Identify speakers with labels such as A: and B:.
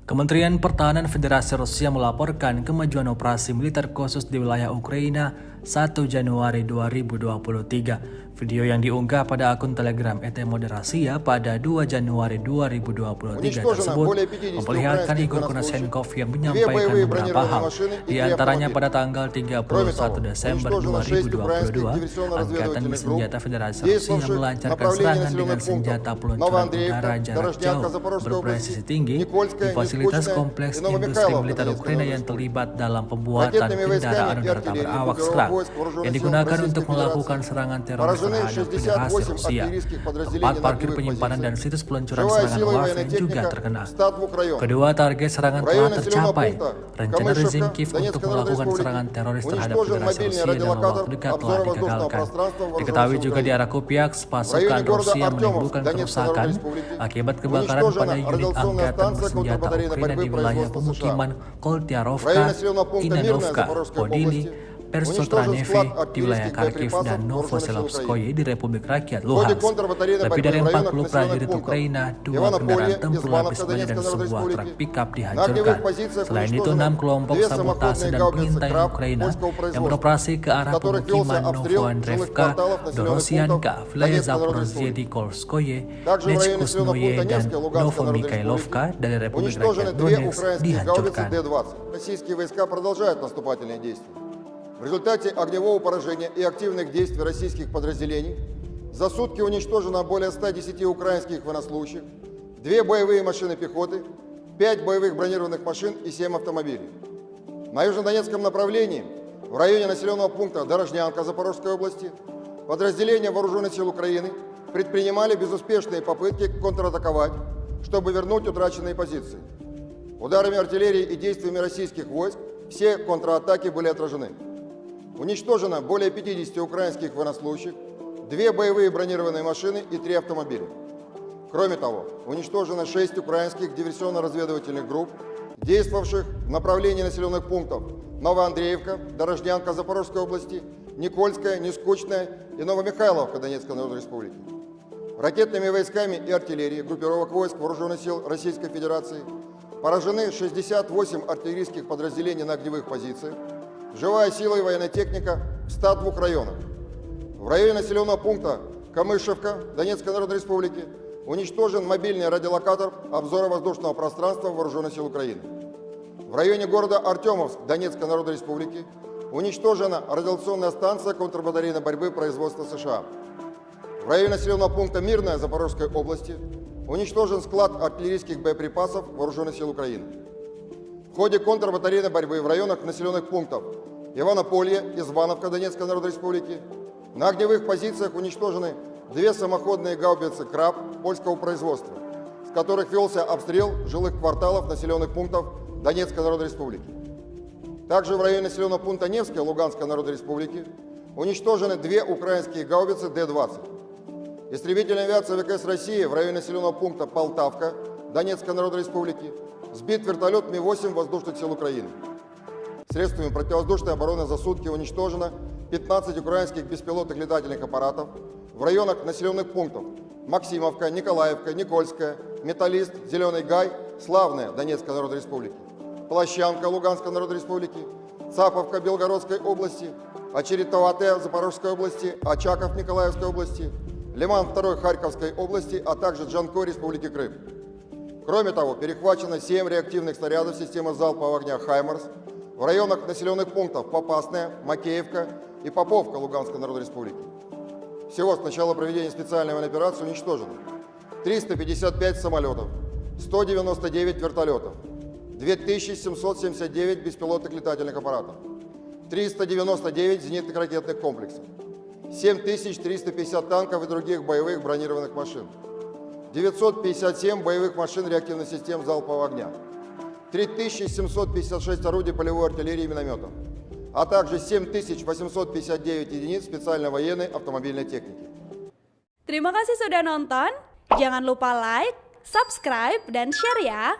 A: Kementerian Pertahanan Federasi Rusia melaporkan kemajuan operasi militer khusus di wilayah Ukraina 1 Januari 2023. Video yang diunggah pada akun Telegram @moderasia pada 2 Januari 2023 tersebut memperlihatkan Igor Konashenkov yang menyampaikan beberapa hal. Di antaranya pada tanggal 31 Desember 2022, Angkatan Bersenjata Federasi Rusia melancarkan serangan dengan senjata peluncuran udara jarak jauh berpresisi tinggi di fasilitas kompleks industri militer Ukraina yang terlibat dalam pembuatan kendaraan udara tak berawak serang yang digunakan untuk melakukan serangan teroris terhadap Federasi Rusia. Tempat parkir penyimpanan dan situs peluncuran serangan Warframe juga terkena. Kedua target serangan telah tercapai. Rencana rezim Kiev untuk melakukan serangan teroris terhadap Federasi Rusia dalam waktu dekat telah digagalkan. Diketahui juga di arah Kupiak, pasukan Rusia menimbulkan kerusakan akibat kebakaran pada unit angkatan bersenjata Ukraina di wilayah pemukiman Koltiarovka, Inanovka, Podili, Persotranevi di wilayah Kharkiv dan Novosibirskoye di Republik Rakyat Luhansk. Lebih dari 40 prajurit Ukraina, 2 kendaraan tempur lapis baja dan sebuah truk pickup dihancurkan. Selain itu, 6 kelompok sabotase dan pengintaian Ukraina yang beroperasi ke arah pemukiman Novoandrevka, Dorosianka, wilayah Zaporozhye di Kolskoye, Nechkusnoye dan Novomikhailovka dari Republik Rakyat Donetsk dihancurkan.
B: В результате огневого поражения и активных действий российских подразделений за сутки уничтожено более 110 украинских военнослужащих, 2 боевые машины пехоты, 5 боевых бронированных машин и 7 автомобилей. На южнодонецком направлении, в районе населенного пункта Дорожнянка Запорожской области, подразделения Вооруженных сил Украины предпринимали безуспешные попытки контратаковать, чтобы вернуть утраченные позиции. Ударами артиллерии и действиями российских войск все контратаки были отражены. Уничтожено более 50 украинских военнослужащих, 2 боевые бронированные машины и 3 автомобиля. Кроме того, уничтожено 6 украинских диверсионно-разведывательных групп, действовавших в направлении населенных пунктов Новоандреевка, Дорожнянка Запорожской области, Никольская, Нескучная и Новомихайловка Донецкой Народной Республики. Ракетными войсками и артиллерией группировок войск Вооруженных сил Российской Федерации поражены 68 артиллерийских подразделений на огневых позициях, живая сила и военная техника в 102 районах. В районе населенного пункта Камышевка Донецкой Народной Республики уничтожен мобильный радиолокатор обзора воздушного пространства Вооруженных сил Украины. В районе города Артемовск Донецкой Народной Республики уничтожена радиационная станция контрбатарейной борьбы производства США. В районе населенного пункта Мирная Запорожской области уничтожен склад артиллерийских боеприпасов Вооруженных сил Украины. В ходе контрбатарейной борьбы в районах населенных пунктов Иванополье, Извановка Донецкой Народной Республики на огневых позициях уничтожены 2 самоходные гаубицы «Краб» польского производства, с которых велся обстрел жилых кварталов населенных пунктов Донецкой Народной Республики. Также в районе населенного пункта Невская Луганской Народной Республики уничтожены 2 украинские гаубицы Д-20. Истребительная авиация ВКС России в районе населенного пункта Полтавка Донецкой Народной Республики сбит вертолет Ми-8 Воздушных сил Украины. Средствами противовоздушной обороны за сутки уничтожено 15 украинских беспилотных летательных аппаратов в районах населенных пунктов Максимовка, Николаевка, Никольская, Металлист, Зеленый Гай, Славная Донецкой Народной Республики, Площанка Луганской Народной Республики, Цаповка Белгородской области, Очеретоватая Запорожской области, Очаков Николаевской области, Лиман 2 Харьковской области, а также Джанкой Республики Крым. Кроме того, перехвачено 7 реактивных снарядов системы залпового огня «Хаймарс» в районах населенных пунктов Попасная, Макеевка и Поповка Луганской Народной Республики. Всего с начала проведения специальной военной операции уничтожено 355 самолетов, 199 вертолетов, 2779 беспилотных летательных аппаратов, 399 зенитных ракетных комплексов, 7350 танков и других боевых бронированных машин, 957 боевых машин реактивных систем залпового огня, 3756 орудий полевой артиллерии и минометов, а также 7859 единиц специальной военной автомобильной техники.
C: Terima kasih sudah nonton. Jangan lupa like, subscribe, dan share ya.